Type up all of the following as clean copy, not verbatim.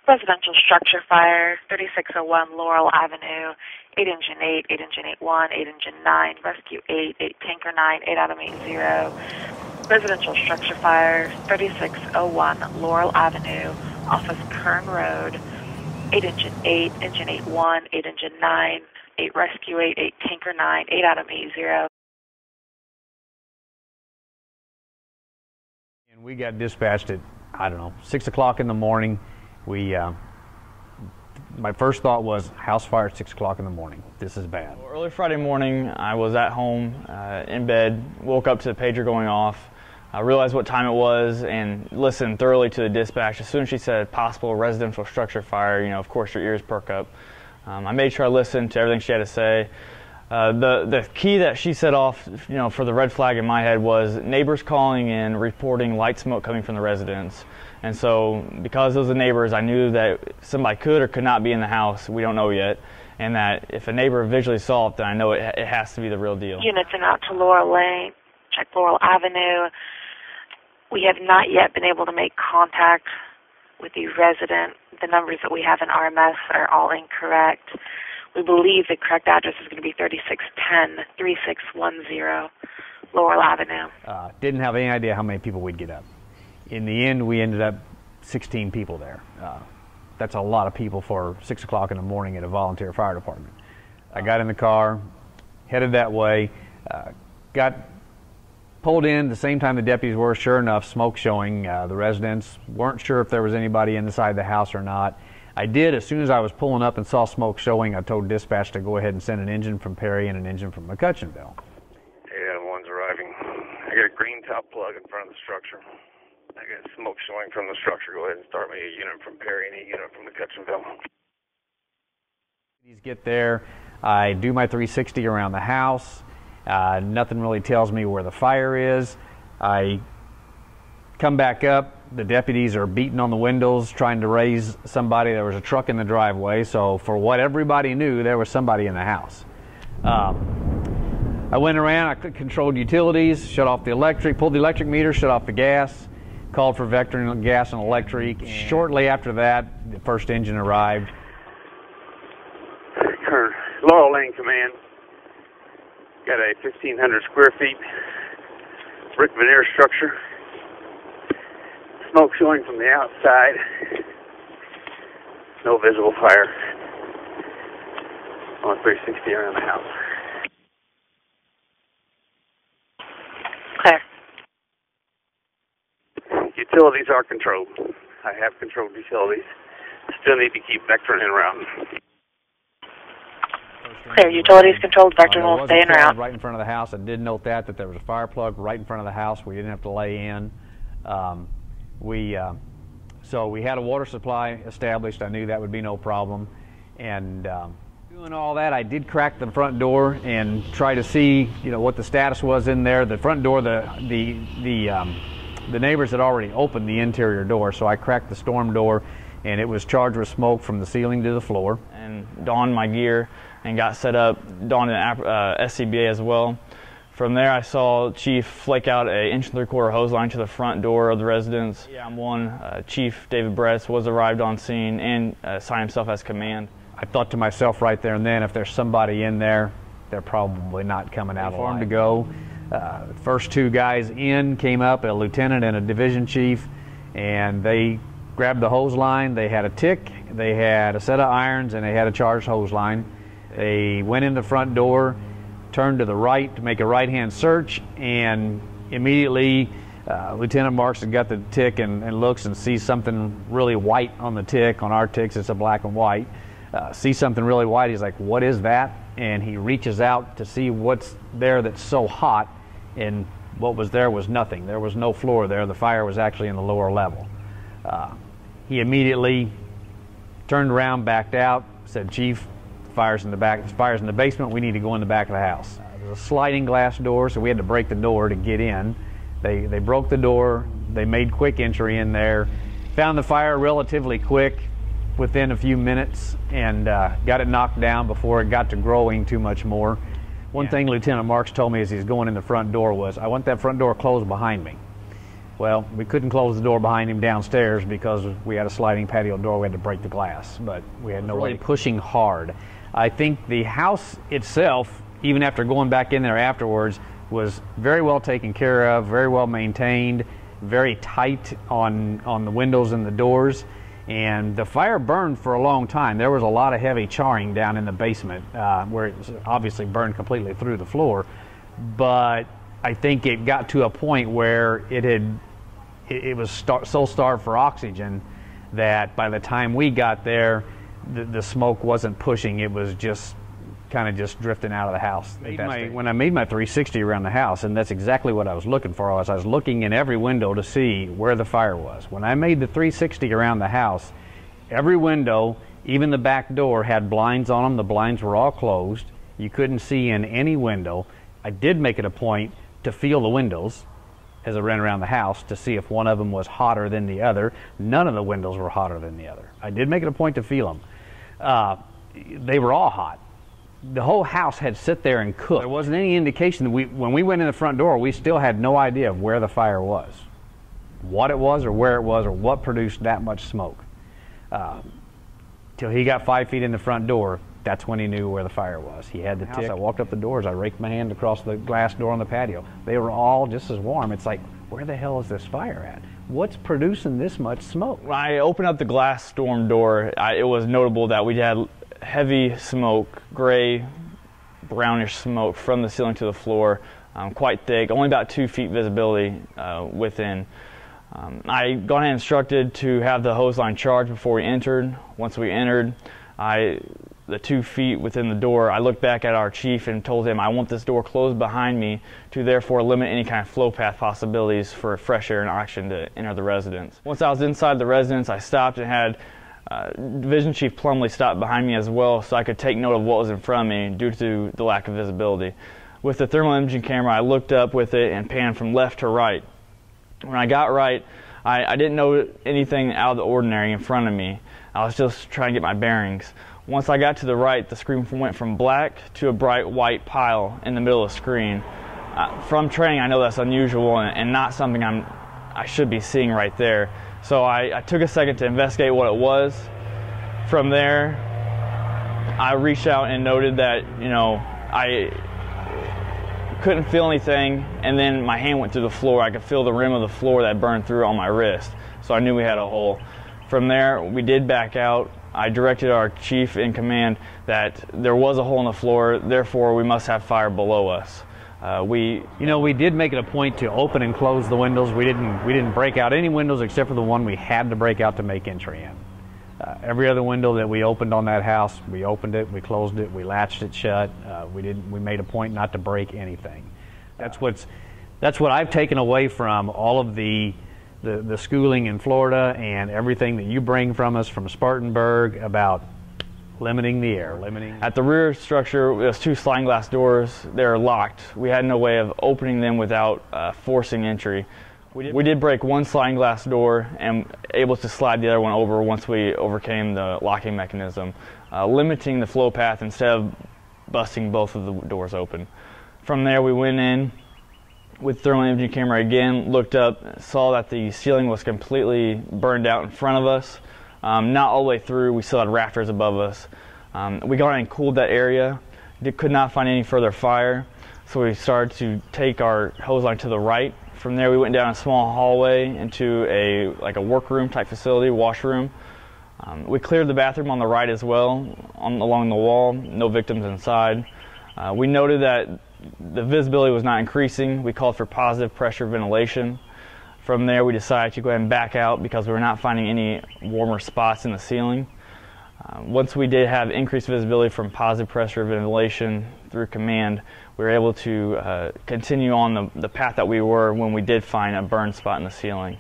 Residential structure fire, 3601 Laurel Avenue, 8 engine 8, 8 engine 8-1, 8 engine 9, rescue 8, 8 tanker 9, 8 Adam 80. Residential structure fire, 3601 Laurel Avenue, off of Kern Road, 8 engine 8, engine 8-1, 8 engine 9, 8 rescue 8, 8 tanker 9, 8 Adam 80. And we got dispatched at, I don't know, 6 o'clock in the morning. My first thought was, house fire at 6 o'clock in the morning. This is bad. Well, early Friday morning, I was at home in bed, woke up to the pager going off. I realized what time it was and listened thoroughly to the dispatch. As soon as she said possible residential structure fire, you know, of course your ears perk up. I made sure I listened to everything she had to say. The key that she set off, you know, for the red flag in my head was neighbors calling in, reporting light smoke coming from the residence. And so, because those are the neighbors, I knew that somebody could or could not be in the house. We don't know yet. And that if a neighbor visually saw it, then I know it has to be the real deal. Units are out to Laurel Lane, check Laurel Avenue. We have not yet been able to make contact with the resident. The numbers that we have in RMS are all incorrect. We believe the correct address is going to be 3610 3610 Laurel Avenue. Didn't have any idea how many people we'd get up. In the end, we ended up 16 people there. That's a lot of people for 6 o'clock in the morning at a volunteer fire department. I got in the car, headed that way, got pulled in the same time the deputies were. Sure enough, smoke showing. The residents weren't sure if there was anybody inside the house or not. I did, as soon as I was pulling up and saw smoke showing, I told dispatch to go ahead and send an engine from Perry and an engine from McCutcheonville. Yeah, one's arriving. I got a green top plug in front of the structure. I got smoke showing from the structure. Go ahead and start me a unit from Perry and a unit from McCutcheonville. Get there, I do my 360 around the house. Nothing really tells me where the fire is. I come back up. The deputies are beating on the windows, trying to raise somebody. There was a truck in the driveway, so for what everybody knew, there was somebody in the house. I went around, I controlled utilities, shut off the electric, pulled the electric meter, shut off the gas, called for vectoring gas and electric. Shortly after that, the first engine arrived. Laurel Lane Command. Got a 1,500 square feet brick veneer structure. Smoke showing from the outside. No visible fire. On 360 around the house. Clear. Utilities are controlled. I have controlled utilities. Still need to keep vectoring en route. Clear. Utilities controlled. Vector will stay en route. Right in front of the house. I did note that there was a fire plug right in front of the house. We didn't have to lay in. So we had a water supply established. I knew that would be no problem. And doing all that, I did crack the front door and try to see, you know, what the status was in there. The front door, the neighbors had already opened the interior door, so I cracked the storm door, and it was charged with smoke from the ceiling to the floor. And donned my gear and got set up, donned an SCBA as well. From there, I saw Chief flake out a 1 3/4 hose line to the front door of the residence. Yeah, I'm one. Chief David Bretz was arrived on scene and assigned himself as command. I thought to myself right there and then, if there's somebody in there, they're probably not coming out alive. To go. First two guys in came up, a lieutenant and a division chief, and they grabbed the hose line. They had a tick, they had a set of irons, and they had a charged hose line. They went in the front door, turned to the right to make a right-hand search, and immediately Lieutenant Marks had got the tick and looks and sees something really white on the tick. On our ticks, it's a black and white. Sees something really white. He's like, "What is that?" And he reaches out to see what's there that's so hot, and what was there was nothing. There was no floor there. The fire was actually in the lower level. He immediately turned around, backed out, said, "Chief, fire's in the back. The fire's in the basement. We need to go in the back of the house." There's a sliding glass door, so we had to break the door to get in. They broke the door. They made quick entry in there, found the fire relatively quick, within a few minutes, and got it knocked down before it got to growing too much more. One thing Lieutenant Marks told me as he's going in the front door was, "I want that front door closed behind me." Well, we couldn't close the door behind him downstairs because we had a sliding patio door. We had to break the glass, but we had no way pushing hard. I think the house itself, even after going back in there afterwards, was very well taken care of, very well maintained, very tight on the windows and the doors. And the fire burned for a long time. There was a lot of heavy charring down in the basement where it was obviously burned completely through the floor. But I think it got to a point where it was so starved for oxygen that by the time we got there, the smoke wasn't pushing. It was just kind of just drifting out of the house. When I made my 360 around the house, and that's exactly what I was looking for. I was looking in every window to see where the fire was. When I made the 360 around the house, every window, even the back door, had blinds on them. The blinds were all closed. You couldn't see in any window. I did make it a point to feel the windows as I ran around the house to see if one of them was hotter than the other. None of the windows were hotter than the other. I did make it a point to feel them. They were all hot. The whole house had sit there and cooked. There wasn't any indication that when we went in the front door, we still had no idea of where the fire was, what it was or where it was or what produced that much smoke. Till he got 5 feet in the front door, that's when he knew where the fire was. He had the tick. I walked up the doors, I raked my hand across the glass door on the patio. They were all just as warm. It's like, where the hell is this fire at? What's producing this much smoke? When I opened up the glass storm door, it was notable that we had heavy smoke, gray, brownish smoke from the ceiling to the floor, quite thick, only about 2 feet visibility within. I got ahead and instructed to have the hose line charged before we entered. Once we entered, the 2 feet within the door, I looked back at our chief and told him I want this door closed behind me to therefore limit any kind of flow path possibilities for fresh air and oxygen to enter the residence. Once I was inside the residence, I stopped and had Division Chief Plumley stopped behind me as well so I could take note of what was in front of me due to the lack of visibility. With the thermal imaging camera, I looked up with it and panned from left to right. When I got right, I didn't know anything out of the ordinary in front of me. I was just trying to get my bearings. Once I got to the right, the screen went from black to a bright white pile in the middle of the screen. From training, I know that's unusual and not something I should be seeing right there. So I took a second to investigate what it was. From there, I reached out and noted that, I couldn't feel anything, and then my hand went through the floor. I could feel the rim of the floor that burned through on my wrist. So I knew we had a hole. From there, we did back out. I directed our chief in command that there was a hole in the floor, therefore we must have fire below us. We did make it a point to open and close the windows. We didn't break out any windows except for the one we had to break out to make entry in. Every other window that we opened on that house, we opened it, we closed it, we latched it shut. We made a point not to break anything. That's what I've taken away from all of the schooling in Florida and everything that you bring from us from Spartanburg about limiting the air. At the rear structure, there's 2 sliding glass doors. They're locked. We had no way of opening them without forcing entry. We did break one sliding glass door and able to slide the other one over once we overcame the locking mechanism, limiting the flow path instead of busting both of the doors open. From there, we went in with thermal imaging camera again, looked up, saw that the ceiling was completely burned out in front of us. Not all the way through, we still had rafters above us. We got in and cooled that area, could not find any further fire, so we started to take our hose line to the right. From there, we went down a small hallway into a workroom type facility, washroom. We cleared the bathroom on the right as well, along the wall, no victims inside. We noted that the visibility was not increasing. We called for positive pressure ventilation. From there, we decided to go ahead and back out because we were not finding any warmer spots in the ceiling. Once we did have increased visibility from positive pressure ventilation through command, we were able to continue on the path that we were when we did find a burn spot in the ceiling.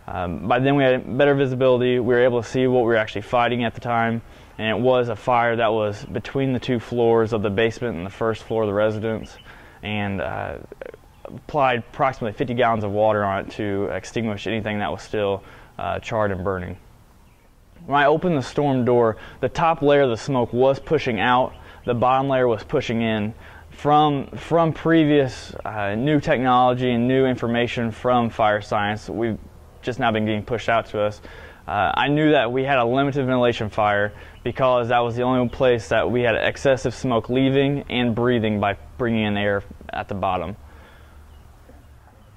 By then we had better visibility. We were able to see what we were actually fighting at the time, and it was a fire that was between the 2 floors of the basement and the first floor of the residence, and applied approximately 50 gallons of water on it to extinguish anything that was still charred and burning. When I opened the storm door, the top layer of the smoke was pushing out, the bottom layer was pushing in. From previous new technology and new information from fire science, we've just now been getting pushed out to us. I knew that we had a limited ventilation fire because that was the only place that we had excessive smoke leaving and breathing by bringing in air at the bottom.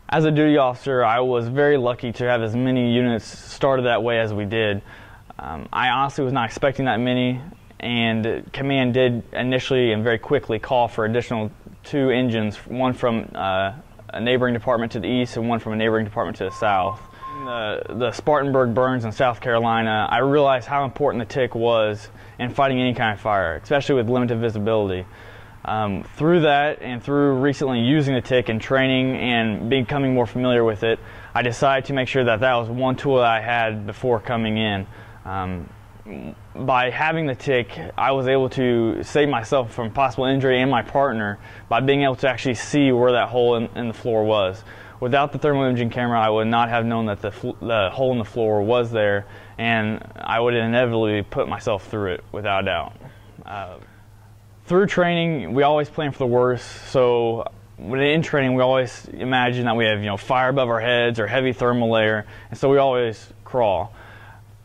As a duty officer, I was very lucky to have as many units started that way as we did. I honestly was not expecting that many, and command did initially and very quickly call for additional 2 engines, one from a neighboring department to the east and one from a neighboring department to the south. In the Spartanburg burns in South Carolina, I realized how important the TIC was in fighting any kind of fire, especially with limited visibility. Through that and through recently using the TIC and training and becoming more familiar with it, I decided to make sure that that was one tool that I had before coming in. By having the TIC, I was able to save myself from possible injury and my partner by being able to actually see where that hole in the floor was. Without the thermal imaging camera, I would not have known that the hole in the floor was there, and I would inevitably put myself through it without a doubt. Through training, we always plan for the worst, so in training we always imagine that we have fire above our heads or heavy thermal layer, and so we always crawl.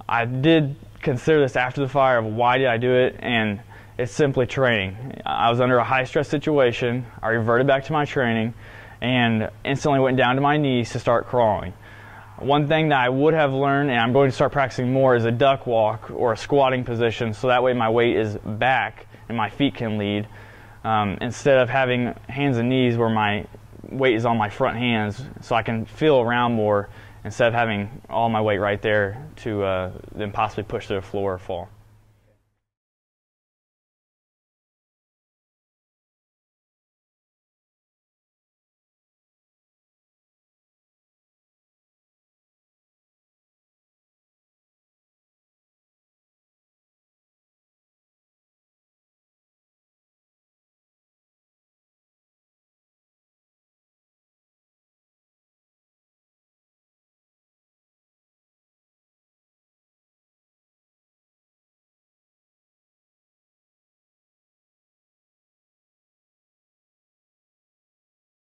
I did consider this after the fire of why did I do it, and it's simply training. I was under a high stress situation, I reverted back to my training, and instantly went down to my knees to start crawling. One thing that I would have learned, and I'm going to start practicing more, is a duck walk or a squatting position, so that way my weight is back and my feet can lead, instead of having hands and knees where my weight is on my front hands, so I can feel around more instead of having all my weight right there to then possibly push to the floor or fall.